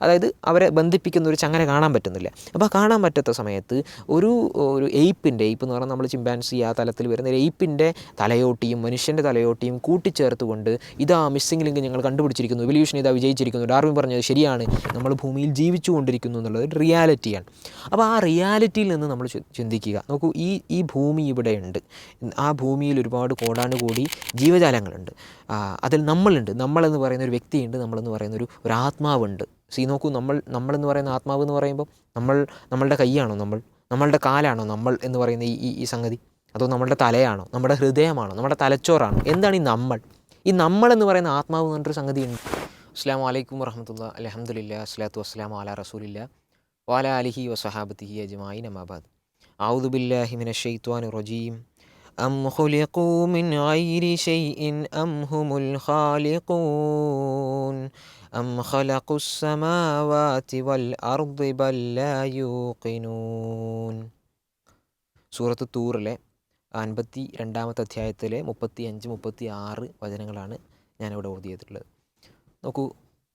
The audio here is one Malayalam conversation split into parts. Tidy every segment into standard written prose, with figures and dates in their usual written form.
അതായത് അവരെ ബന്ധിപ്പിക്കുന്ന ഒരു ചങ്ങല കാണാൻ പറ്റുന്നില്ല. അപ്പോൾ കാണാൻ പറ്റാത്ത സമയത്ത് ഒരു ഒരു എയ്പ്പ് എന്ന് പറഞ്ഞാൽ നമ്മൾ ചിമ്പാൻസി ആ തലത്തിൽ വരുന്ന ഒരു എയ്പ്പിൻ്റെ തലയോട്ടിയും മനുഷ്യൻ്റെ തലയോട്ടിയും കൂട്ടിച്ചേർത്തുകൊണ്ട് ഇതാ മിസ്സിംഗ് ലിങ്ക് ഞങ്ങൾ കണ്ടുപിടിച്ചിരിക്കുന്നു, എവല്യൂഷൻ ഇതാ വിജയിച്ചിരിക്കുന്നു, ഡാർവിൻ പറഞ്ഞത് ശരിയാണ്, നമ്മൾ ഭൂമിയിൽ ജീവിച്ചു കൊണ്ടിരിക്കുന്നു എന്നുള്ളത് ഒരു റിയാലിറ്റിയാണ്. അപ്പോൾ ആ റിയാലിറ്റിയിൽ നിന്ന് നമ്മൾ ചിന്തിക്കുക. നോക്കൂ, ഈ ഭൂമി ഇവിടെയുണ്ട്. ആ ഭൂമിയിൽ ഒരുപാട് കോടാനുകോടി ജീവജാലങ്ങളുണ്ട്. അതിൽ നമ്മളുണ്ട്. നമ്മളെന്ന് പറയുന്ന ഒരു വ്യക്തിയുണ്ട്. നമ്മളെന്ന് പറയുന്ന ഒരു ആത്മാവുണ്ട്. നോക്കൂ, നമ്മളെന്ന് പറയുന്ന ആത്മാവ് എന്ന് പറയുമ്പോൾ നമ്മളുടെ കൈയാണോ നമ്മളുടെ കാലാണോ നമ്മൾ എന്ന് പറയുന്ന ഈ സംഗതി? അതോ നമ്മളുടെ തലയാണോ, നമ്മുടെ ഹൃദയമാണോ, നമ്മുടെ തലച്ചോറാണോ? എന്താണ് ഈ നമ്മളെന്ന് പറയുന്ന ആത്മാവ് എന്ന് പറഞ്ഞൊരു സംഗതിയുണ്ട്. അസ്സലാമു അലൈക്കും വറഹ്മത്തുള്ളാഹി അൽഹംദുലില്ലാഹി വസ്സലാത്തു വസ്സലാമു അലാ റസൂലില്ലാഹി വഅലാ ആലിഹി വസഹാബത്തിഹി അജ്മഈൻ അമ്മാ ബഅദ്. അഊദു ബില്ലാഹി മിനശ് ശൈത്വാനിർ റജീം. അം ഖുലിഖൂ മിൻ ഗൈരി ശൈഇൻ അം ഹുമുൽ ഖാലിഖൂൻ അം ഖലഖുസ് സമാവാതി വൽ അർദി ബൽ ലാ യൂഖിനൂൻ. സൂറത്ത് തൂറിലെ 52-ാമത്തെ അധ്യായത്തിലെ 35-36 വചനങ്ങളാണ് ഞാനിവിടെ ഓതിയിട്ടുള്ളത്. നോക്കൂ,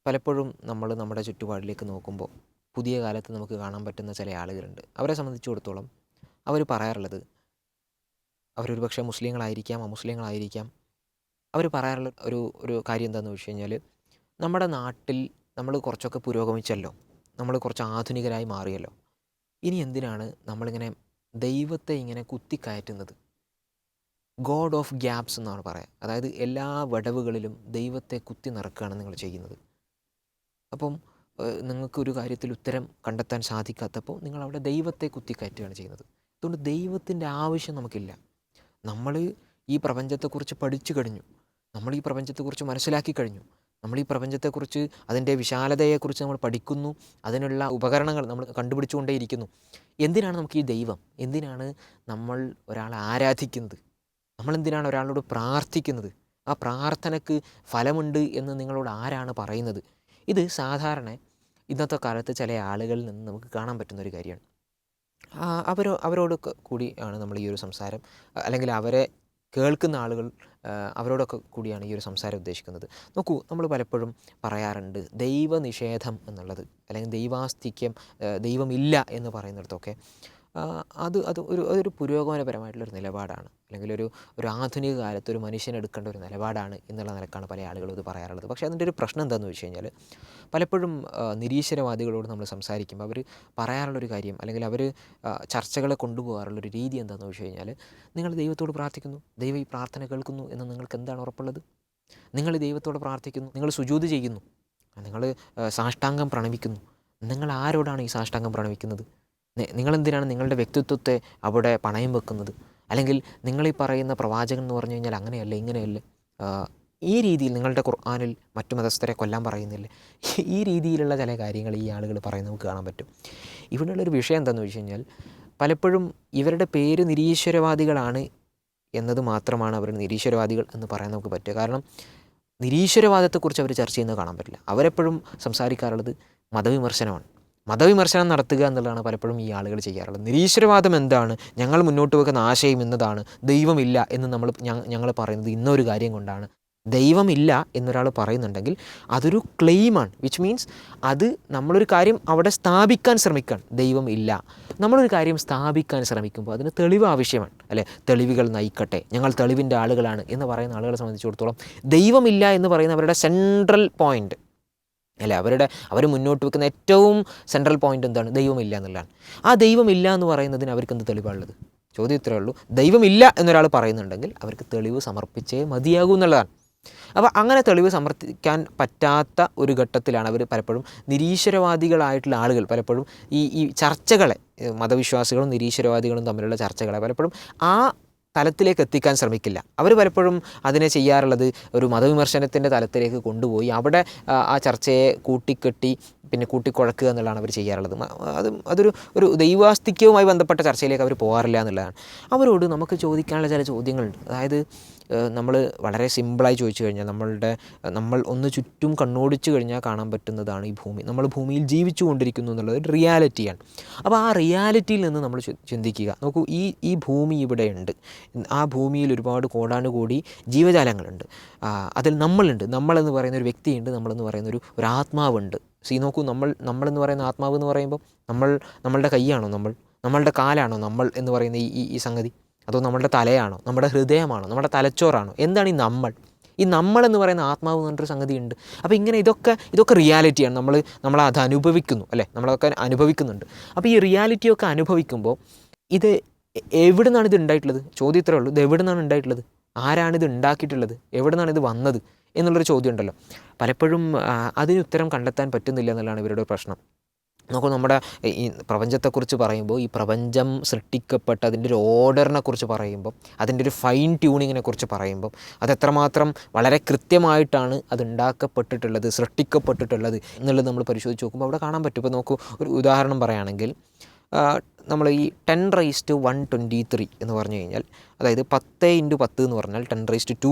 പലപ്പോഴും നമ്മൾ നമ്മുടെ ചുറ്റുപാടിലേക്ക് നോക്കുമ്പോൾ പുതിയ കാലത്ത് നമുക്ക് കാണാൻ പറ്റുന്ന ചില ആളുകളുണ്ട്. അവരെ സംബന്ധിച്ചിടത്തോളം അവർ പറയാറുള്ളത്, അവരൊരു പക്ഷേ മുസ്ലിങ്ങളായിരിക്കാം, അമുസ്ലിങ്ങളായിരിക്കാം. അവർ പറയാറുള്ള ഒരു കാര്യം എന്താണെന്ന് വെച്ച് കഴിഞ്ഞാൽ, നമ്മുടെ നാട്ടിൽ നമ്മൾ കുറച്ചൊക്കെ പുരോഗമിച്ചല്ലോ, നമ്മൾ കുറച്ച് ആധുനികരായി മാറിയല്ലോ, ഇനി എന്തിനാണ് നമ്മളിങ്ങനെ ദൈവത്തെ ഇങ്ങനെ കുത്തിക്കയറ്റുന്നത്? ഗോഡ് ഓഫ് ഗ്യാപ്സ് എന്നാണ് പറയുക. അതായത് എല്ലാ വിടവുകളിലും ദൈവത്തെ കുത്തി നിറക്കുകയാണ് നിങ്ങൾ ചെയ്യുന്നത്. അപ്പം നിങ്ങൾക്കൊരു കാര്യത്തിൽ ഉത്തരം കണ്ടെത്താൻ സാധിക്കാത്തപ്പോൾ നിങ്ങളവിടെ ദൈവത്തെ കുത്തിക്കയറ്റുകയാണ് ചെയ്യുന്നത്. അതുകൊണ്ട് ദൈവത്തിൻ്റെ ആവശ്യം നമുക്കില്ല. നമ്മൾ ഈ പ്രപഞ്ചത്തെക്കുറിച്ച് പഠിച്ചു കഴിഞ്ഞു, നമ്മൾ ഈ പ്രപഞ്ചത്തെക്കുറിച്ച് മനസ്സിലാക്കി കഴിഞ്ഞു, നമ്മൾ ഈ പ്രപഞ്ചത്തെക്കുറിച്ച് അതിൻ്റെ വിശാലതയെക്കുറിച്ച് നമ്മൾ പഠിക്കുന്നു, അതിനുള്ള ഉപകരണങ്ങൾ നമ്മൾ കണ്ടുപിടിച്ചുകൊണ്ടേയിരിക്കുന്നു. എന്തിനാണ് നമുക്ക് ഈ ദൈവം? എന്തിനാണ് നമ്മൾ ഒരാളെ ആരാധിക്കുന്നത്? നമ്മളെന്തിനാണ് ഒരാളോട് പ്രാർത്ഥിക്കുന്നത്? ആ പ്രാർത്ഥനയ്ക്ക് ഫലമുണ്ട് എന്ന് നിങ്ങളോട് ആരാണ് പറയുന്നത്? ഇത് സാധാരണ ഇന്നത്തെ കാലത്ത് ചില ആളുകളിൽ നിന്ന് നമുക്ക് കാണാൻ പറ്റുന്നൊരു കാര്യമാണ്. അവരോട് കൂടിയാണ് നമ്മൾ ഈ ഒരു സംസാരം, അല്ലെങ്കിൽ അവരെ കേൾക്കുന്ന ആളുകൾ അവരോടൊക്കെ കൂടിയാണ് ഈ ഒരു സംസാരം ഉദ്ദേശിക്കുന്നത്. നോക്കൂ, നമ്മൾ പലപ്പോഴും പറയാറുണ്ട് ദൈവനിഷേധം എന്നുള്ളത്, അല്ലെങ്കിൽ ദൈവാസ്തിക്യം, ദൈവമില്ല എന്ന് പറയുന്നിടത്തൊക്കെ അതൊരു പുരോഗമനപരമായിട്ടുള്ളൊരു നിലപാടാണ്, അല്ലെങ്കിൽ ഒരു ആധുനിക കാലത്ത് ഒരു മനുഷ്യനെടുക്കേണ്ട ഒരു നിലപാടാണ് എന്നുള്ള നിലക്കാണ് പല ആളുകളും ഇത് പറയാറുള്ളത്. പക്ഷേ അതിൻ്റെ ഒരു പ്രശ്നം എന്താണെന്ന് വെച്ച് കഴിഞ്ഞാൽ, പലപ്പോഴും നിരീശ്വരവാദികളോട് നമ്മൾ സംസാരിക്കുമ്പോൾ അവർ പറയാറുള്ളൊരു കാര്യം, അല്ലെങ്കിൽ അവർ ചർച്ചകളെ കൊണ്ടുപോകാറുള്ളൊരു രീതി എന്താണെന്ന് വെച്ച് കഴിഞ്ഞാൽ, നിങ്ങൾ ദൈവത്തോട് പ്രാർത്ഥിക്കുന്നു, ദൈവം ഈ പ്രാർത്ഥന കേൾക്കുന്നു എന്ന് നിങ്ങൾക്ക് എന്താണ് ഉറപ്പുള്ളത്? നിങ്ങൾ ദൈവത്തോട് പ്രാർത്ഥിക്കുന്നു, നിങ്ങൾ സുജൂദ് ചെയ്യുന്നു, നിങ്ങൾ സാഷ്ടാംഗം പ്രണമിക്കുന്നു. നിങ്ങൾ ആരോടാണ് ഈ സാഷ്ടാംഗം പ്രണമിക്കുന്നത്? നിങ്ങളെന്തിനാണ് നിങ്ങളുടെ വ്യക്തിത്വത്തെ അവിടെ പണയം വെക്കുന്നത്? അല്ലെങ്കിൽ നിങ്ങളീ പറയുന്ന പ്രവാചകൻ എന്ന് പറഞ്ഞു കഴിഞ്ഞാൽ അങ്ങനെയല്ല, ഇങ്ങനെയല്ലേ, ഈ രീതിയിൽ നിങ്ങളുടെ ഖുർആനിൽ മറ്റു മതസ്ഥരെ കൊല്ലാൻ പറയുന്നില്ലേ? ഈ രീതിയിലുള്ള ചില കാര്യങ്ങൾ ഈ ആളുകൾ പറയുന്നത് നമുക്ക് കാണാൻ പറ്റും. ഇവിടെയുള്ളൊരു വിഷയം എന്താണെന്ന് വെച്ച് കഴിഞ്ഞാൽ, പലപ്പോഴും ഇവരുടെ പേര് നിരീശ്വരവാദികളാണ് എന്നത് മാത്രമാണ് അവർ നിരീശ്വരവാദികൾ എന്ന് പറയാൻ നമുക്ക് പറ്റുക. കാരണം നിരീശ്വരവാദത്തെക്കുറിച്ച് അവർ ചർച്ച ചെയ്യുന്നത് കാണാൻ പറ്റില്ല. അവരെപ്പോഴും സംസാരിക്കാറുള്ളത് മതവിമർശനമാണ്. മതവിമർശനം നടത്തുക എന്നുള്ളതാണ് പലപ്പോഴും ഈ ആളുകൾ ചെയ്യാറുള്ളത്. നിരീശ്വരവാദം എന്താണ്, ഞങ്ങൾ മുന്നോട്ട് വെക്കുന്ന ആശയം എന്നതാണ്, ദൈവമില്ല എന്ന് ഞങ്ങൾ പറയുന്നത് ഇന്നൊരു കാര്യം കൊണ്ടാണ്. ദൈവമില്ല എന്നൊരാൾ പറയുന്നുണ്ടെങ്കിൽ അതൊരു ക്ലെയിമാണ്, വിച്ച് മീൻസ് അത് നമ്മളൊരു കാര്യം അവിടെ സ്ഥാപിക്കാൻ ശ്രമിക്കുകയാണ്. ദൈവം ഇല്ല, നമ്മളൊരു കാര്യം സ്ഥാപിക്കാൻ ശ്രമിക്കുമ്പോൾ അതിന് തെളിവ് ആവശ്യമാണ്, അല്ലേ? തെളിവുകൾ നയിക്കട്ടെ, ഞങ്ങൾ തെളിവിൻ്റെ ആളുകളാണ് എന്ന് പറയുന്ന ആളുകളെ സംബന്ധിച്ചിടത്തോളം ദൈവമില്ല എന്ന് പറയുന്ന അവരുടെ സെൻട്രൽ പോയിൻ്റ്, അല്ലേ? അവർ മുന്നോട്ട് വെക്കുന്ന ഏറ്റവും സെൻട്രൽ പോയിൻ്റ് എന്താണ്? ദൈവമില്ല എന്നുള്ളതാണ്. ആ ദൈവമില്ല എന്ന് പറയുന്നതിന് അവർക്ക് എന്ത് തെളിവാണുള്ളത്? ചോദ്യം ഇത്രയേ ഉള്ളൂ. ദൈവമില്ല എന്നൊരാൾ പറയുന്നുണ്ടെങ്കിൽ അവർക്ക് തെളിവ് സമർപ്പിച്ചേ മതിയാകൂ എന്നുള്ളതാണ്. അപ്പോൾ അങ്ങനെ തെളിവ് സമർപ്പിക്കാൻ പറ്റാത്ത ഒരു ഘട്ടത്തിലാണ് അവർ പലപ്പോഴും നിരീശ്വരവാദികളായിട്ടുള്ള ആളുകൾ പലപ്പോഴും ഈ ചർച്ചകളെ, മതവിശ്വാസികളും നിരീശ്വരവാദികളും തമ്മിലുള്ള ചർച്ചകളെ പലപ്പോഴും ആ തലത്തിലേക്ക് എത്തിക്കാൻ ശ്രമിക്കില്ല. അവർ പലപ്പോഴും അതിനെ ചെയ്യാറുള്ളത് ഒരു മതവിമർശനത്തിൻ്റെ തലത്തിലേക്ക് കൊണ്ടുപോയി അവിടെ ആ ചർച്ചയെ കൂട്ടിക്കെട്ടി പിന്നെ കൂട്ടിക്കുഴക്കുക എന്നുള്ളതാണ് അവർ ചെയ്യാറുള്ളത്. അതൊരു ദൈവാസ്തിക്യവുമായി ബന്ധപ്പെട്ട ചർച്ചയിലേക്ക് അവർ പോകാറില്ല എന്നുള്ളതാണ്. അവരോട് നമുക്ക് ചോദിക്കാനുള്ള ചില ചോദ്യങ്ങളുണ്ട്. അതായത് നമ്മൾ വളരെ സിമ്പിളായി ചോദിച്ചു കഴിഞ്ഞാൽ, നമ്മൾ ഒന്ന് ചുറ്റും കണ്ണോടിച്ചു കഴിഞ്ഞാൽ കാണാൻ പറ്റുന്നതാണ് ഈ ഭൂമി. നമ്മൾ ഭൂമിയിൽ ജീവിച്ചു കൊണ്ടിരിക്കുന്നു എന്നുള്ളത് ഒരു റിയാലിറ്റിയാണ്. അപ്പോൾ ആ റിയാലിറ്റിയിൽ നിന്ന് നമ്മൾ ചിന്തിക്കുക. നോക്കൂ, ഈ ഭൂമി ഇവിടെയുണ്ട്. ആ ഭൂമിയിൽ ഒരുപാട് കോടാനുകോടി ജീവജാലങ്ങളുണ്ട്. അതിൽ നമ്മളുണ്ട്. നമ്മളെന്ന് പറയുന്ന ഒരു വ്യക്തിയുണ്ട്. നമ്മളെന്ന് പറയുന്ന ഒരു ആത്മാവുണ്ട്. നോക്കൂ, നമ്മളെന്ന് പറയുന്ന ആത്മാവ് എന്ന് പറയുമ്പോൾ നമ്മളുടെ കൈയാണോ നമ്മളുടെ കാലാണോ നമ്മൾ എന്ന് പറയുന്ന ഈ സംഗതി? അതോ നമ്മളുടെ തലയാണോ, നമ്മുടെ ഹൃദയമാണോ, നമ്മുടെ തലച്ചോറാണോ? എന്താണ് ഈ നമ്മളെന്ന് പറയുന്ന ആത്മാവ് എന്ന് പറഞ്ഞൊരു സംഗതി ഉണ്ട്. അപ്പോൾ ഇങ്ങനെ ഇതൊക്കെ റിയാലിറ്റിയാണ്. നമ്മളത് അനുഭവിക്കുന്നു അല്ലേ, നമ്മളൊക്കെ അനുഭവിക്കുന്നുണ്ട്. അപ്പോൾ ഈ റിയാലിറ്റിയൊക്കെ അനുഭവിക്കുമ്പോൾ ഇത് എവിടെ നിന്നാണ് ഇത് ഉണ്ടായിട്ടുള്ളത്? ചോദ്യം ഇത്രേ ഉള്ളൂ. ഇത് എവിടെ നിന്നാണ് ഉണ്ടായിട്ടുള്ളത്? ആരാണിത് ഉണ്ടാക്കിയിട്ടുള്ളത്? എവിടെ നിന്നാണ് ഇത് വന്നത് എന്നുള്ളൊരു ചോദ്യം ഉണ്ടല്ലോ. പലപ്പോഴും അതിന് ഉത്തരം കണ്ടെത്താൻ പറ്റുന്നില്ല എന്നുള്ളതാണ് ഇവരുടെ ഒരു പ്രശ്നം. നോക്കൂ, നമ്മുടെ ഈ പ്രപഞ്ചത്തെക്കുറിച്ച് പറയുമ്പോൾ, ഈ പ്രപഞ്ചം സൃഷ്ടിക്കപ്പെട്ട അതിൻ്റെ ഒരു ഓർഡറിനെ കുറിച്ച് പറയുമ്പോൾ, അതിൻ്റെ ഒരു ഫൈൻ ട്യൂണിങ്ങിനെ കുറിച്ച് പറയുമ്പോൾ, അതെത്രമാത്രം വളരെ കൃത്യമായിട്ടാണ് അത് ഉണ്ടാക്കപ്പെട്ടിട്ടുള്ളത്, സൃഷ്ടിക്കപ്പെട്ടിട്ടുള്ളത് എന്നുള്ളത് നമ്മൾ പരിശോധിച്ച് നോക്കുമ്പോൾ അവിടെ കാണാൻ പറ്റും. ഇപ്പോൾ നോക്കൂ, ഒരു ഉദാഹരണം പറയുകയാണെങ്കിൽ, നമ്മൾ ഈ 10⁻123 എന്ന് പറഞ്ഞു കഴിഞ്ഞാൽ, അതായത് 10×10 എന്ന് പറഞ്ഞാൽ 10⁻2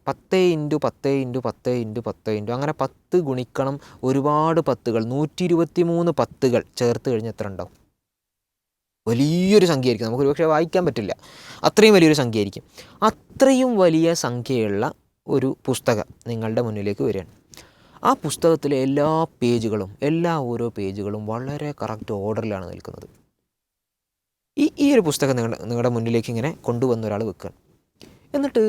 10×10×10×10 അങ്ങനെ 10 ഗുണിക്കണം ഒരുപാട് 10കൾ, 123 10കൾ ചേർത്ത് കഴിഞ്ഞാൽ എത്ര ഉണ്ടാവും? വലിയൊരു സംഖ്യ ആയിരിക്കും. നമുക്ക് ഒരുപക്ഷെ വായിക്കാൻ പറ്റില്ല, അത്രയും വലിയൊരു സംഖ്യ ആയിരിക്കും. അത്രയും വലിയ സംഖ്യയുള്ള ഒരു പുസ്തകം നിങ്ങളുടെ മുന്നിലേക്ക് വരികയാണ്. ആ പുസ്തകത്തിലെ ഓരോ പേജുകളും വളരെ കറക്റ്റ് ഓർഡറിലാണ് നിൽക്കുന്നത്. ഈ ഒരു പുസ്തകം നിങ്ങളുടെ മുന്നിലേക്ക് ഇങ്ങനെ കൊണ്ടുവന്ന ഒരാൾ വെക്കുകയാണ്. എന്നിട്ട്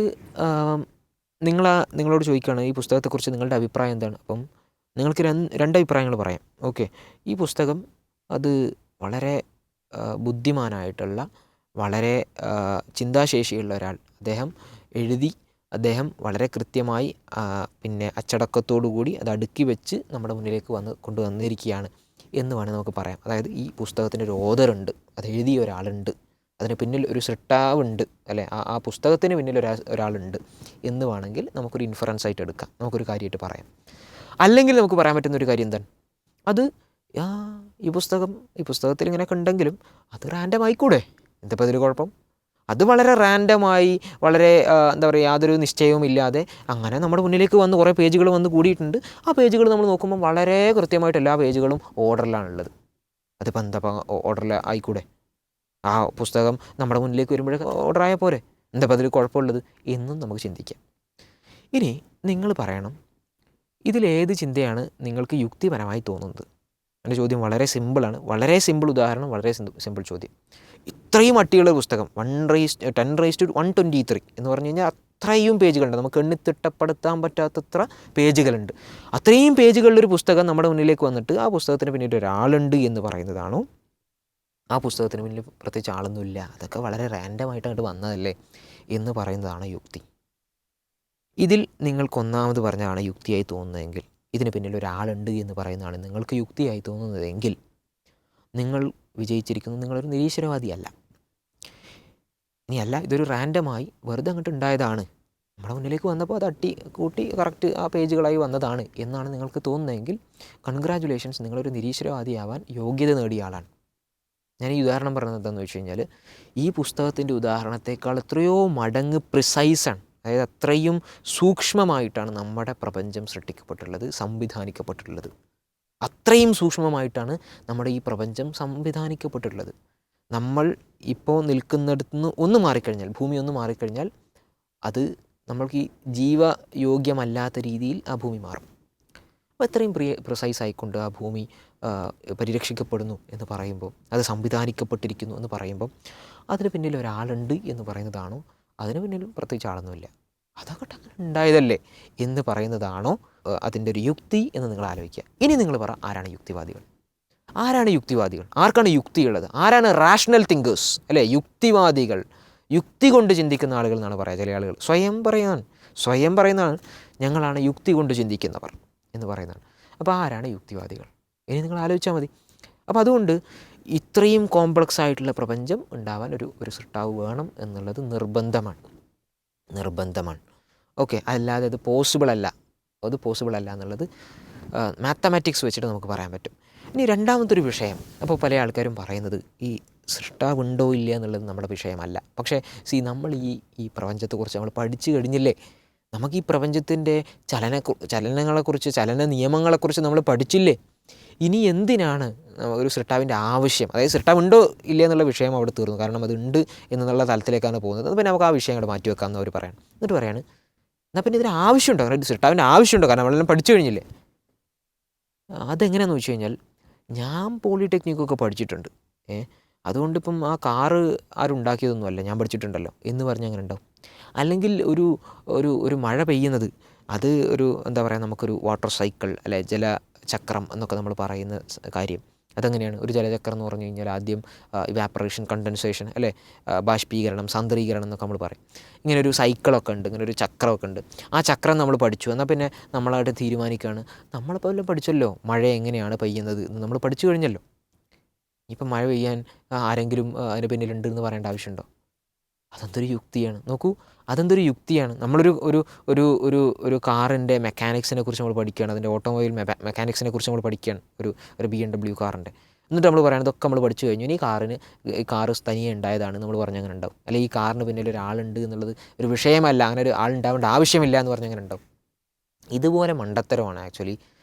നിങ്ങളോട് ചോദിക്കുകയാണ്, ഈ പുസ്തകത്തെക്കുറിച്ച് നിങ്ങളുടെ അഭിപ്രായം എന്താണ്? അപ്പം നിങ്ങൾക്ക് രണ്ട് അഭിപ്രായങ്ങൾ പറയാം. ഓക്കെ, ഈ പുസ്തകം അത് വളരെ ബുദ്ധിമാനായിട്ടുള്ള, വളരെ ചിന്താശേഷിയുള്ള ഒരാൾ, അദ്ദേഹം വളരെ കൃത്യമായി പിന്നെ അച്ചടക്കത്തോടു കൂടി അത് അടുക്കി വെച്ച് നമ്മുടെ മുന്നിലേക്ക് കൊണ്ടുവന്നിരിക്കുകയാണ് എന്ന് വേണമെങ്കിൽ നമുക്ക് പറയാം. അതായത് ഈ പുസ്തകത്തിൻ്റെ ഒരു ഓതറുണ്ട്, അത് എഴുതിയ ഒരാളുണ്ട്, അതിന് പിന്നിൽ ഒരു സൃഷ്ടാവുണ്ട് അല്ലേ, ആ പുസ്തകത്തിന് പിന്നിൽ ഒരാളുണ്ട് എന്ന് വേണമെങ്കിൽ നമുക്കൊരു ഇൻഫറൻസ് ആയിട്ട് എടുക്കാം, നമുക്കൊരു കാര്യമായിട്ട് പറയാം. അല്ലെങ്കിൽ നമുക്ക് പറയാൻ പറ്റുന്ന ഒരു കാര്യം എന്താണ്? അത് ഈ പുസ്തകത്തിൽ ഇങ്ങനെയൊക്കെ ഉണ്ടെങ്കിലും അത് റാൻഡം ആയിക്കൂടെ? എന്താ അതിൽ കുഴപ്പം? അത് വളരെ റാൻഡമായി, വളരെ എന്താ പറയുക, യാതൊരു നിശ്ചയവും ഇല്ലാതെ അങ്ങനെ നമ്മുടെ മുന്നിലേക്ക് കുറേ പേജുകൾ വന്ന് കൂടിയിട്ടുണ്ട്. ആ പേജുകൾ നമ്മൾ നോക്കുമ്പോൾ വളരെ കൃത്യമായിട്ട് എല്ലാ പേജുകളും ഓർഡറിലാണുള്ളത്. അതിപ്പോൾ എന്താ ഓർഡറിൽ ആയിക്കൂടെ? ആ പുസ്തകം നമ്മുടെ മുന്നിലേക്ക് വരുമ്പോഴേ ഓർഡറായ പോരെ, എന്താ അതിൽ കുഴപ്പമുള്ളത് എന്നും നമുക്ക് ചിന്തിക്കാം. ഇനി നിങ്ങൾ പറയണം, ഇതിലേത് ചിന്തയാണ് നിങ്ങൾക്ക് യുക്തിപരമായി തോന്നുന്നത്? എൻ്റെ ചോദ്യം വളരെ സിമ്പിളാണ്, വളരെ സിമ്പിൾ ഉദാഹരണം, വളരെ സിമ്പിൾ ചോദ്യം. ഇത്രയും അട്ടിയുള്ള പുസ്തകം 10⁻123 എന്ന് പറഞ്ഞു കഴിഞ്ഞാൽ അത്രയും പേജുകളുണ്ട്, നമുക്ക് എണ്ണിത്തിട്ടപ്പെടുത്താൻ പറ്റാത്തത്ര പേജുകളുണ്ട്. അത്രയും പേജുകളിലൊരു പുസ്തകം നമ്മുടെ മുന്നിലേക്ക് വന്നിട്ട് ആ പുസ്തകത്തിന് പിന്നീട് ഒരാളുണ്ട് എന്ന് പറയുന്നതാണോ? ആ പുസ്തകത്തിന് പിന്നിൽ പ്രത്യേകിച്ച് ആളൊന്നുമില്ല, അതൊക്കെ വളരെ റാൻഡമായിട്ട് അങ്ങോട്ട് വന്നതല്ലേ എന്ന് പറയുന്നതാണ് യുക്തി. ഇതിൽ നിങ്ങൾക്കൊന്നാമത് പറഞ്ഞാണ് യുക്തിയായി തോന്നുന്നതെങ്കിൽ, ഇതിന് പിന്നിൽ ഒരാളുണ്ട് എന്ന് പറയുന്നതാണ് നിങ്ങൾക്ക് യുക്തിയായി തോന്നുന്നതെങ്കിൽ, നിങ്ങൾ വിജയിച്ചിരിക്കുന്നത്, നിങ്ങളൊരു നിരീശ്വരവാദിയല്ല. ഇനിയല്ല, ഇതൊരു റാൻഡമായി വെറുതെ അങ്ങോട്ട് ഉണ്ടായതാണ്, നമ്മുടെ മുന്നിലേക്ക് വന്നപ്പോൾ അത് കൂട്ടി കറക്റ്റ് ആ പേജുകളായി വന്നതാണ് എന്നാണ് നിങ്ങൾക്ക് തോന്നുന്നതെങ്കിൽ, കൺഗ്രാജുലേഷൻസ്, നിങ്ങളൊരു നിരീശ്വരവാദിയാവാൻ യോഗ്യത നേടിയ ആളാണ്. ഞാൻ ഈ ഉദാഹരണം പറഞ്ഞത് എന്താണെന്ന് വെച്ച് കഴിഞ്ഞാൽ, ഈ പുസ്തകത്തിൻ്റെ ഉദാഹരണത്തെക്കാൾ എത്രയോ മടങ്ങ് പ്രിസൈസാണ്, അതായത് അത്രയും സൂക്ഷ്മമായിട്ടാണ് നമ്മുടെ പ്രപഞ്ചം സൃഷ്ടിക്കപ്പെട്ടുള്ളത്, സംവിധാനിക്കപ്പെട്ടിട്ടുള്ളത്. അത്രയും സൂക്ഷ്മമായിട്ടാണ് നമ്മുടെ ഈ പ്രപഞ്ചം സംവിധാനിക്കപ്പെട്ടിട്ടുള്ളത്. നമ്മൾ ഇപ്പോൾ നിൽക്കുന്നിടത്തു നിന്ന് ഒന്ന് മാറിക്കഴിഞ്ഞാൽ, ഭൂമി ഒന്ന് മാറിക്കഴിഞ്ഞാൽ, അത് നമ്മൾക്ക് ഈ ജീവയോഗ്യമല്ലാത്ത രീതിയിൽ ആ ഭൂമി മാറും. അപ്പോൾ എത്രയും പ്രിസൈസ് ആയിക്കൊണ്ട് ആ ഭൂമി പരിരക്ഷിക്കപ്പെടുന്നു എന്ന് പറയുമ്പോൾ, അത് സംവിധാനിക്കപ്പെട്ടിരിക്കുന്നു എന്ന് പറയുമ്പോൾ, അതിന് പിന്നിൽ ഒരാളുണ്ട് എന്ന് പറയുന്നതാണോ, അതിന് പിന്നിലും പ്രത്യേകിച്ച് ആളൊന്നുമില്ല, അതൊക്കെ അങ്ങനെ ഉണ്ടായതല്ലേ എന്ന് പറയുന്നതാണോ അതിൻ്റെ ഒരു യുക്തി എന്ന് നിങ്ങൾ ആലോചിക്കുക. ഇനി നിങ്ങൾ പറ, ആരാണ് യുക്തിവാദികൾ? ആർക്കാണ് യുക്തിയുള്ളത്? ആരാണ് റാഷണൽ തിങ്കേഴ്സ് അല്ലേ? യുക്തിവാദികൾ, യുക്തി കൊണ്ട് ചിന്തിക്കുന്ന ആളുകൾ എന്നാണ് പറയുക. ചില ആളുകൾ സ്വയം പറയുന്നതാണ് ഞങ്ങളാണ് യുക്തി കൊണ്ട് ചിന്തിക്കുന്നവർ എന്ന് പറയുന്നതാണ്. അപ്പോൾ ആരാണ് യുക്തിവാദികൾ? ഇനി നിങ്ങൾ ആലോചിച്ചാൽ മതി. അപ്പോൾ അതുകൊണ്ട് ഇത്രയും കോംപ്ലക്സ് ആയിട്ടുള്ള പ്രപഞ്ചം ഉണ്ടാവാൻ ഒരു സൃഷ്ടാവ് വേണം എന്നുള്ളത് നിർബന്ധമാണ്. ഓക്കെ, അല്ലാതെ അത് പോസിബിൾ അല്ല എന്നുള്ളത് മാത്തമാറ്റിക്സ് വെച്ചിട്ട് നമുക്ക് പറയാൻ പറ്റും. ഇനി രണ്ടാമത്തൊരു വിഷയം, അപ്പോൾ പല ആൾക്കാരും പറയുന്നത് ഈ സൃഷ്ടാവ് ഉണ്ടോ ഇല്ല എന്നുള്ളത് നമ്മുടെ വിഷയമല്ല. പക്ഷേ നമ്മൾ ഈ പ്രപഞ്ചത്തെക്കുറിച്ച് നമ്മൾ പഠിച്ചു കഴിഞ്ഞില്ലേ, നമുക്ക് ഈ പ്രപഞ്ചത്തിൻ്റെ ചലനങ്ങളെക്കുറിച്ച്, ചലന നിയമങ്ങളെക്കുറിച്ച് നമ്മൾ പഠിച്ചില്ലേ. ഇനി എന്തിനാണ് ഒരു സൃഷ്ടാവിൻ്റെ ആവശ്യം? അതായത് സൃഷ്ടാവ് ഉണ്ടോ ഇല്ല എന്നുള്ള വിഷയം അവിടെ തീർന്നു, കാരണം അത് ഉണ്ട് എന്നുള്ള തലത്തിലേക്കാണ് പോകുന്നത്. പിന്നെ നമുക്ക് ആ വിഷയം അങ്ങോട്ട് മാറ്റി വെക്കാമെന്ന് അവർ പറയണം. എന്നിട്ട് പറയാണ്, എന്നാൽ പിന്നെ ഇതിന് ആവശ്യമുണ്ടോ, സൃഷ്ടാവിൻ്റെ ആവശ്യമുണ്ടോ? കാരണം നമ്മളെല്ലാം പഠിച്ചു കഴിഞ്ഞില്ലേ. അതെങ്ങനെയാണെന്ന് വെച്ച് കഴിഞ്ഞാൽ ഞാൻ പോളിടെക്നിക്കൊക്കെ പഠിച്ചിട്ടുണ്ട്. അതുകൊണ്ടിപ്പം ആ കാറ് ആരും ഉണ്ടാക്കിയതൊന്നുമല്ല, ഞാൻ പഠിച്ചിട്ടുണ്ടല്ലോ എന്ന് പറഞ്ഞ് അങ്ങനെ ഉണ്ടാവും. അല്ലെങ്കിൽ ഒരു ഒരു ഒരു മഴ പെയ്യുന്നത് അത് ഒരു എന്താ പറയുക, നമുക്കൊരു വാട്ടർ സൈക്കിൾ അല്ലെ ജലചക്രം എന്നൊക്കെ നമ്മൾ പറയുന്ന കാര്യം അതെങ്ങനെയാണ്? ഒരു ജലചക്രം എന്ന് പറഞ്ഞു കഴിഞ്ഞാൽ ആദ്യം ഇവാപ്പറേഷൻ, കണ്ടൻസേഷൻ അല്ലേ, ബാഷ്പീകരണം, സാന്ദ്രീകരണം എന്നൊക്കെ നമ്മൾ പറയും. ഇങ്ങനെ ഒരു സൈക്കിളൊക്കെ ഉണ്ട്, ഇങ്ങനെ ഒരു ചക്രമൊക്കെ ഉണ്ട്. ആ ചക്രം നമ്മൾ പഠിച്ചു. എന്നാൽ പിന്നെ നമ്മളായിട്ട് തീരുമാനിക്കുകയാണ്, നമ്മളിപ്പോൾ എല്ലാം പഠിച്ചല്ലോ മഴ എങ്ങനെയാണ് പെയ്യുന്നത് എന്ന് നമ്മൾ പഠിച്ചു കഴിഞ്ഞല്ലോ. ഇപ്പം മഴ പെയ്യാൻ ആരെങ്കിലും അതിന് പിന്നിലുണ്ട് എന്ന് പറയേണ്ട ആവശ്യമുണ്ടോ? അതെന്തൊരു യുക്തിയാണ് നോക്കൂ, അതെന്തൊരു യുക്തിയാണ്. നമ്മളൊരു ഒരു ഒരു ഒരു ഒരു കാറിൻ്റെ മെക്കാനിക്സിനെ കുറിച്ച് നമ്മൾ പഠിക്കുകയാണ്, അതിൻ്റെ ഓട്ടോമൊബൈൽ മെക്കാനിക്സിനെ കുറിച്ച് നമ്മൾ പഠിക്കുകയാണ്, ഒരു BMW കാറിൻ്റെ. എന്നിട്ട് നമ്മൾ പറയുന്നത് ഇതൊക്കെ നമ്മൾ പഠിച്ചു കഴിഞ്ഞു, ഇനി ഈ കാറ് തനിയെ ഉണ്ടായതാണ് നമ്മൾ പറഞ്ഞങ്ങനെ ഉണ്ടാവും. അല്ലെങ്കിൽ ഈ കാറിന് പിന്നിൽ ഒരാളുണ്ട് എന്നുള്ളത് ഒരു വിഷയമല്ല, അങ്ങനെ ഒരു ആളുണ്ടാവേണ്ട ആവശ്യമില്ല എന്ന് പറഞ്ഞങ്ങനെ ഉണ്ടാവും. ഇതുപോലെ മണ്ടത്തരമാണ് ആക്ച്വലി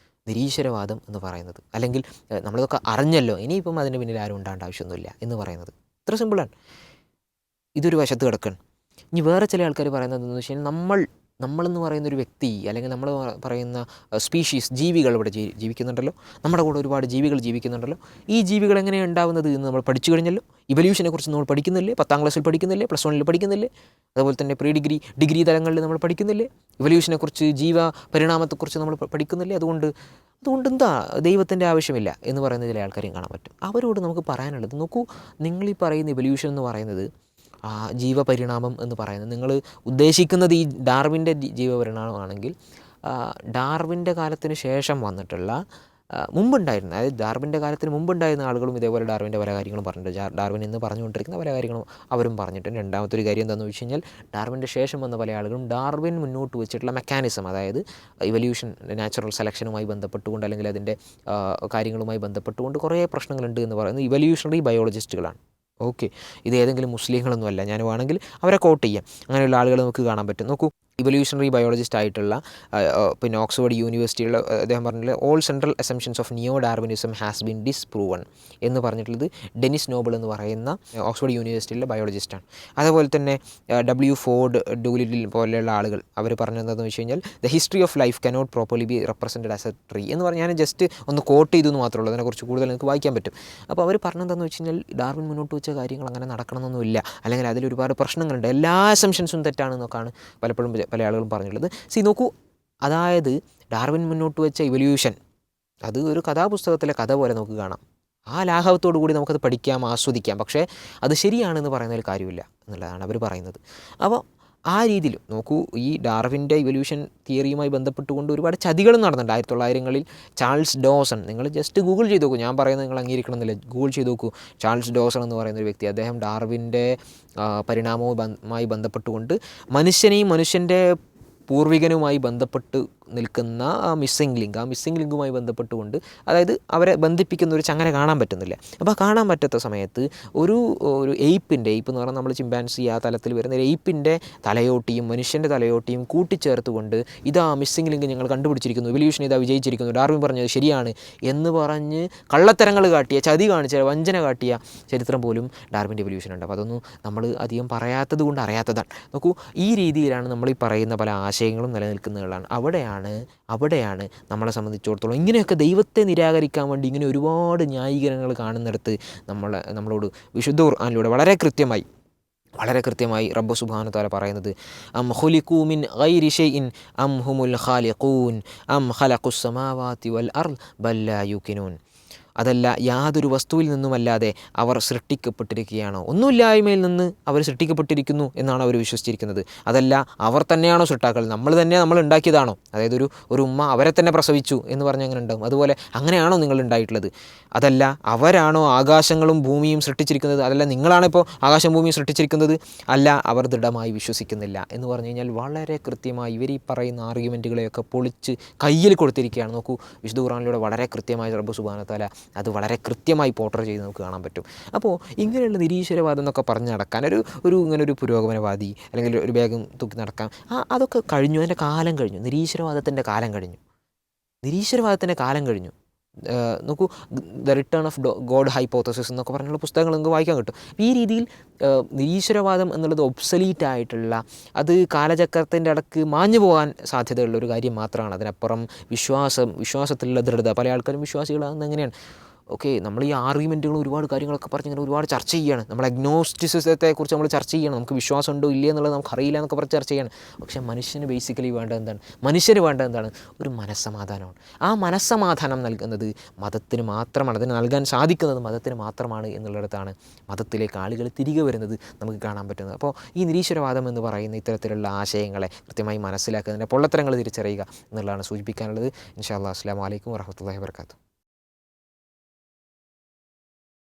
നിരീശ്വരവാദം എന്ന് പറയുന്നത്. അല്ലെങ്കിൽ നമ്മളിതൊക്കെ അറിഞ്ഞല്ലോ, ഇനിയിപ്പം അതിന് പിന്നിൽ ആരും ഉണ്ടാകേണ്ട ആവശ്യമൊന്നുമില്ല എന്ന് പറയുന്നത്. ഇത്ര സിമ്പിളാണ്. ഇതൊരു വശത്ത് കിടക്കുകയാണ്. ഇനി വേറെ ചില ആൾക്കാർ പറയുന്നത് എന്താണെന്ന് വെച്ച് കഴിഞ്ഞാൽ നമ്മളെന്ന് പറയുന്നൊരു വ്യക്തി അല്ലെങ്കിൽ നമ്മൾ പറയുന്ന സ്പീഷീസ്, ജീവികൾ ഇവിടെ ജീവിക്കുന്നുണ്ടല്ലോ, നമ്മുടെ കൂടെ ഒരുപാട് ജീവികൾ ജീവിക്കുന്നുണ്ടല്ലോ. ഈ ജീവികൾ എങ്ങനെയാണ് ഉണ്ടാവുന്നത് എന്ന് നമ്മൾ പഠിച്ചു കഴിഞ്ഞല്ലോ. ഇവല്യൂഷനെ കുറിച്ച് നമ്മൾ പഠിക്കുന്നില്ലേ? 10ാം ക്ലാസ്സിൽ പഠിക്കുന്നില്ലേ? +1 പഠിക്കുന്നില്ലേ? അതുപോലെ തന്നെ ഡിഗ്രി തലങ്ങളിൽ നമ്മൾ പഠിക്കുന്നില്ലേ? ഇവല്യൂഷനെക്കുറിച്ച്, ജീവ പരിണാമത്തെക്കുറിച്ച് നമ്മൾ പഠിക്കുന്നില്ലേ? അതുകൊണ്ട് എന്താ ദൈവത്തിൻ്റെ ആവശ്യമില്ല എന്ന് പറയുന്ന ചില ആൾക്കാരെയും കാണാൻ പറ്റും. അവരോട് നമുക്ക് പറയാനുള്ളത്, നോക്കൂ, നിങ്ങളീ പറയുന്ന ഇവല്യൂഷൻ എന്ന് പറയുന്നത്, ജീവപരിണാമം എന്ന് പറയുന്നത് നിങ്ങൾ ഉദ്ദേശിക്കുന്നത് ഈ ഡാർവിൻ്റെ ജീവപരിണാമമാണെങ്കിൽ, ഡാർവിൻ്റെ കാലത്തിന് ശേഷം വന്നിട്ടുള്ള മുമ്പുണ്ടായിരുന്ന, അതായത് ഡാർവിൻ്റെ കാലത്തിന് മുമ്പുണ്ടായിരുന്ന ആളുകളും ഇതേപോലെ ഡാർവിൻ്റെ പല കാര്യങ്ങളും പറഞ്ഞിട്ടുണ്ട്. ഡാർവിൻ എന്ന് പറഞ്ഞുകൊണ്ടിരിക്കുന്ന പല കാര്യങ്ങളും അവരും പറഞ്ഞിട്ടുണ്ട്. രണ്ടാമത്തെ ഒരു കാര്യം എന്താണെന്ന് വെച്ച് കഴിഞ്ഞാൽ, ഡാർവിൻ്റെ ശേഷം വന്ന പല ആളുകളും ഡാർവിൻ മുന്നോട്ട് വെച്ചിട്ടുള്ള മെക്കാനിസം, അതായത് ഇവല്യൂഷൻ, നാച്ചുറൽ സെലക്ഷനുമായി ബന്ധപ്പെട്ടുകൊണ്ട് അല്ലെങ്കിൽ അതിൻ്റെ കാര്യങ്ങളുമായി ബന്ധപ്പെട്ടുകൊണ്ട് കുറേ പ്രശ്നങ്ങളുണ്ട് എന്ന് പറയുന്നത് ഇവല്യൂഷണറി ബയോളജിസ്റ്റുകളാണ്. ഓക്കെ, ഇത് ഏതെങ്കിലും മുസ്ലിങ്ങളൊന്നുമല്ല. ഞാൻ വേണമെങ്കിൽ അവരെ കോട്ട് ചെയ്യാം. അങ്ങനെയുള്ള ആളുകൾ നമുക്ക് കാണാൻ പറ്റും. നോക്കൂ, ഇവല്യൂഷണറി ബയോളജിസ്റ്റ് ആയിട്ടുള്ള പിന്നെ ഓക്സ്ഫോർഡ് യൂണിവേഴ്സിറ്റിയുള്ള അദ്ദേഹം പറഞ്ഞിട്ടുള്ള all central assumptions of neo Darwinism has been disproven എന്ന് പറഞ്ഞിട്ടുള്ളത് ഡെനിസ് നോബിൾ എന്ന് പറയുന്ന ഓക്സ്ഫോർഡ് യൂണിവേഴ്സിറ്റിയിലെ ബയോളജിസ്റ്റാണ്. അതേപോലെ തന്നെ ഫോർഡ് ഡൂലിറ്റിൽ പോലെയുള്ള ആളുകൾ അവർ പറഞ്ഞതെന്ന് വെച്ച് കഴിഞ്ഞാൽ, the history of life cannot properly B represented as A tree എന്ന് പറഞ്ഞാൽ, ഞാൻ ജസ്റ്റ് ഒന്ന് കോട്ട് ചെയ്തു എന്ന് മാത്രമേ ഉള്ളൂ, അതിനെക്കുറിച്ച് കൂടുതൽ എനിക്ക് വായിക്കാൻ പറ്റും. അപ്പോൾ അവർ പറഞ്ഞതെന്ന് വെച്ച് കഴിഞ്ഞാൽ, ഡാർവിൻ മുന്നോട്ട് വെച്ച കാര്യങ്ങൾ അങ്ങനെ നടക്കണമെന്നൊന്നുമില്ല, അല്ലെങ്കിൽ അതിലൊരുപാട് പ്രശ്നങ്ങളുണ്ട്, എല്ലാ അസംഷൻസും തെറ്റാണെന്നൊക്കെയാണ് പലപ്പോഴും പല ആളുകളും പറഞ്ഞിട്ടുള്ളത്. നോക്കൂ, അതായത് ഡാർവിൻ മുന്നോട്ട് വെച്ച ഇവല്യൂഷൻ അത് ഒരു കഥാപുസ്തകത്തിലെ കഥ പോലെ നമുക്ക് കാണാം. ആ ലാഘവത്തോടു കൂടി നമുക്കത് പഠിക്കാം, ആസ്വദിക്കാം. പക്ഷേ അത് ശരിയാണെന്ന് പറയുന്നതിൽ കാര്യമില്ല എന്നുള്ളതാണ് അവർ പറയുന്നത്. അപ്പോൾ ആ രീതിയിൽ നോക്കൂ, ഈ ഡാർവിൻ്റെ ഇവല്യൂഷൻ തിയറിയുമായി ബന്ധപ്പെട്ടുകൊണ്ട് ഒരുപാട് ചതികളും നടന്നിട്ടുണ്ട് 1900-കളിൽ. ചാൾസ് ഡോസൺ, നിങ്ങൾ ജസ്റ്റ് ഗൂഗിൾ ചെയ്ത് നോക്കൂ, ഞാൻ പറയുന്നത് നിങ്ങൾ അംഗീകരിക്കണം എന്നില്ല, ഗൂഗിൾ ചെയ്ത് നോക്കൂ. ചാൾസ് ഡോസൺ എന്ന് പറയുന്ന ഒരു വ്യക്തി, അദ്ദേഹം ഡാർവിൻ്റെ പരിണാമവുമായി ബന്ധപ്പെട്ടുകൊണ്ട് മനുഷ്യൻ്റെ പൂർവികനുമായി ബന്ധപ്പെട്ട് നിൽക്കുന്ന ആ മിസ്സിംഗ് ലിങ്കുമായി ബന്ധപ്പെട്ടുകൊണ്ട്, അതായത് അവരെ ബന്ധിപ്പിക്കുന്ന ഒരു ചങ്ങല കാണാൻ പറ്റുന്നില്ല. അപ്പോൾ കാണാൻ പറ്റാത്ത സമയത്ത് ഒരു എയ്പ്പ് എന്ന് പറഞ്ഞാൽ നമ്മൾ ചിമ്പാൻസി ആ തലത്തിൽ വരുന്ന ഒരു എയ്പ്പിൻ്റെ തലയോട്ടിയും മനുഷ്യൻ്റെ തലയോട്ടിയും കൂട്ടിച്ചേർത്തുകൊണ്ട്, ഇതാ മിസ്സിംഗ് ലിങ്ക് ഞങ്ങൾ കണ്ടുപിടിച്ചിരിക്കുന്നു, ഇവല്യൂഷൻ ഇതാ വിജയിച്ചിരിക്കുന്നു, ഡാർവിൻ പറഞ്ഞത് ശരിയാണ് എന്ന് പറഞ്ഞ് കള്ളത്തരങ്ങൾ കാട്ടിയ, ചതി കാണിച്ച, വഞ്ചന കാട്ടിയ ചരിത്രം പോലും ഡാർവിൻ്റെ ഇവല്യൂഷൻ ഉണ്ട്. അപ്പോൾ അതൊന്നും നമ്മൾ അധികം പറയാത്തത് കൊണ്ട് അറിയാത്തതാണ്. നോക്കൂ, ഈ രീതിയിലാണ് നമ്മൾ ഈ പറയുന്ന പല ആശയങ്ങളും നിലനിൽക്കുന്നതാണ്. അവിടെയാണ് നമ്മളെ സംബന്ധിച്ചിടത്തോളം ഇങ്ങനെയൊക്കെ ദൈവത്തെ നിരാകരിക്കാൻ വേണ്ടി ഇങ്ങനെ ഒരുപാട് ന്യായീകരണങ്ങൾ കാണുന്നിടത്ത് നമ്മളോട് വിശുദ്ധ ഖുർആനിലൂടെ വളരെ കൃത്യമായി റബ്ബ് സുബ്ഹാനഹു വ തആല പറയുന്നത്, അം ഖുലിഖൂ മിൻ ഗൈരി ഷൈഇൻ അം ഹുമുൽ ഖാലിഖൂൻ അം ഖലഖുസ് സമാവാതി വൽ അർദ് ബൽ ലാ യൂഖിനൂൻ. അതല്ല, യാതൊരു വസ്തുവിൽ നിന്നുമല്ലാതെ അവർ സൃഷ്ടിക്കപ്പെട്ടിരിക്കുകയാണോ? ഒന്നുമില്ലായ്മയിൽ നിന്ന് അവർ സൃഷ്ടിക്കപ്പെട്ടിരിക്കുന്നു എന്നാണ് അവർ വിശ്വസിച്ചിരിക്കുന്നത്. അതല്ല, അവർ തന്നെയാണോ സൃഷ്ടാക്കൾ? നമ്മൾ ഉണ്ടാക്കിയതാണോ? അതായത് ഒരു ഉമ്മ അവരെ തന്നെ പ്രസവിച്ചു എന്ന് പറഞ്ഞ് അങ്ങനെ ഉണ്ടാകും. അതുപോലെ അങ്ങനെയാണോ നിങ്ങൾ ഉണ്ടായിട്ടുള്ളത്? അതല്ല, അവരാണോ ആകാശങ്ങളും ഭൂമിയും സൃഷ്ടിച്ചിരിക്കുന്നത്? അതല്ല, നിങ്ങളാണ് ഇപ്പോൾ ആകാശം ഭൂമിയും സൃഷ്ടിച്ചിരിക്കുന്നത്? അല്ല, അവർ ദൃഢമായി വിശ്വസിക്കുന്നില്ല എന്ന് പറഞ്ഞു കഴിഞ്ഞാൽ വളരെ കൃത്യമായി ഇവർ ഈ പറയുന്ന ആർഗ്യുമെൻറ്റുകളെയൊക്കെ പൊളിച്ച് കയ്യിൽ കൊടുത്തിരിക്കുകയാണ്. നോക്കൂ, വിശുദ്ധ ഖുർആനിലൂടെ വളരെ കൃത്യമായി റബ്ബ് സുബ്ഹാനഹു വ തആല അത് വളരെ കൃത്യമായി പോർട്രേ ചെയ്ത് നമുക്ക് കാണാൻ പറ്റും. അപ്പോൾ ഇങ്ങനെയുള്ള നിരീശ്വരവാദം എന്നൊക്കെ പറഞ്ഞ് നടക്കാൻ ഇങ്ങനൊരു പുരോഗമനവാദി അല്ലെങ്കിൽ ഒരു ബാഗും തൂക്കി നടക്കാം, അതൊക്കെ കഴിഞ്ഞു, അതിൻ്റെ കാലം കഴിഞ്ഞു. നിരീശ്വരവാദത്തിൻ്റെ കാലം കഴിഞ്ഞു. നോക്കൂ, the return of God hypothesis എന്നൊക്കെ പറഞ്ഞുള്ള പുസ്തകങ്ങൾ നിങ്ങൾക്ക് വായിക്കാൻ കിട്ടും. ഈ രീതിയിൽ നിരീശ്വരവാദം എന്നുള്ളത് ഒബ്സലീറ്റ് ആയിട്ടുള്ള, അത് കാലചക്രത്തിൻ്റെ ഇടക്ക് മാഞ്ഞു പോകാൻ സാധ്യതയുള്ള ഒരു കാര്യം മാത്രമാണ്. അതിനപ്പുറം വിശ്വാസത്തിലുള്ള ദൃഢത, പല ആൾക്കാരും വിശ്വാസികളാകുന്നത് എങ്ങനെയാണ്? ഓക്കെ, നമ്മൾ ഈ ആർഗ്യുമെൻറ്റുകൾ ഒരുപാട് കാര്യങ്ങളൊക്കെ പറഞ്ഞിങ്ങനെ ഒരുപാട് ചർച്ച ചെയ്യാണ്. നമ്മൾ അഗ്നോസ്റ്റിസിസത്തെക്കുറിച്ച് നമ്മൾ ചർച്ച ചെയ്യണം. നമുക്ക് വിശ്വാസം ഉണ്ടോ ഇല്ലേ എന്നുള്ളത് നമുക്കറിയില്ല എന്നൊക്കെ പറഞ്ഞ് ചർച്ച ചെയ്യണം. പക്ഷേ മനുഷ്യന് ബേസിക്കലി വേണ്ടത് എന്താണ്? മനുഷ്യന് വേണ്ടത് എന്താണ്? ഒരു മനസ്സമാധാനമാണ്. ആ മനസ്സമാധാനം നൽകുന്നത് മതത്തിന് മാത്രമാണ്. അതിന് നൽകാൻ സാധിക്കുന്നത് മതത്തിന് മാത്രമാണ് എന്നുള്ളിടത്താണ് മതത്തിലേക്ക് ആളുകൾ തിരികെ വരുന്നത് നമുക്ക് കാണാൻ പറ്റുന്നത്. അപ്പോൾ ഈ നിരീശ്വരവാദം എന്ന് പറയുന്ന ഇത്തരത്തിലുള്ള ആശയങ്ങളെ കൃത്യമായി മനസ്സിലാക്കുന്നതിൻ്റെ പൊള്ളത്തരങ്ങൾ തിരിച്ചറിയുക എന്നുള്ളതാണ് സൂചിപ്പിക്കാനുള്ളത്. ഇൻഷാ അല്ലാഹ്. അസ്സലാമു അലൈക്കും വറഹ്മത്തുള്ളാഹി വബറകാതുഹു.